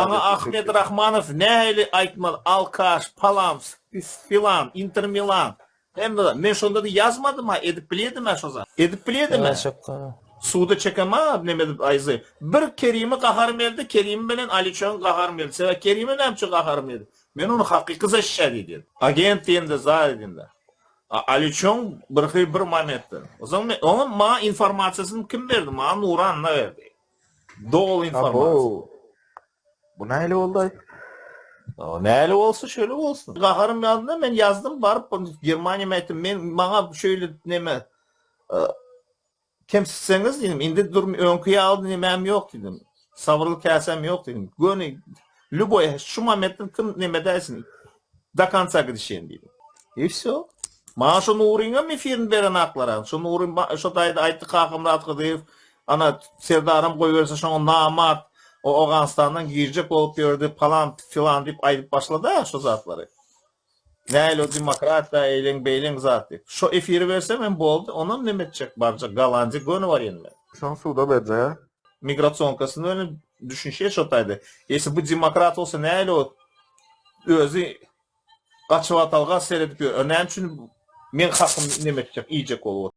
Bana Ahmet Rahmanov nähili aytmalı, Alkaş, Palam, filan, Inter Milan. Hem de men şonda da yazmadım ha, edip biledim ha şoza. Edip biledim ha. Suda çekema nemedi ayzı. Bir Kerim'i qaharmeldi, Kerim bilen Aliçon qaharmeldi. Sebe Kerim'i nämçe qaharmeldi. Men onu haqiqi zaşşad edim. Agent endi zar edindi. Aliçon bir momentdi. O zaman onun ma informasyasını kim verdi? Ma Nuran'la verdi. Doğal informasiya. Bu näle oldu? O näle olsa şöyle olsun. Qaharım yazdı, men yazdım barıp Germaniya aytdım. Men mağa şöyle neme kimsiniz dedim. İndi dur önküye aldı nemem yok dedim. Savrul kasem yok dedim. Gönü Luboy şu momentin kim neme dersin? Da kansa gidişen dedim. И все. Mağa şu Nurin'e mi firin veren aklara? Şu Nurin şu daydı aytdı kakımda atkıdı. Ana Serdarım koy verse şuna namat. O Afganistan'dan girecek olup gördü falan filan deyip ayıp başladı ya şu zatları. Näle o demokrat da eylin beylin zat deyip. Şu efiri verse men boldu. Onun ne edecek barca Galancı gönü var yenme. Şon suda berce ya. Migrationkasını öyle düşünşeye şotaydı. Esi bu demokrat olsa näle o özü kaçıp atalga seyredip gör. Önem üçün men hakkım ne edecek iyicek olup.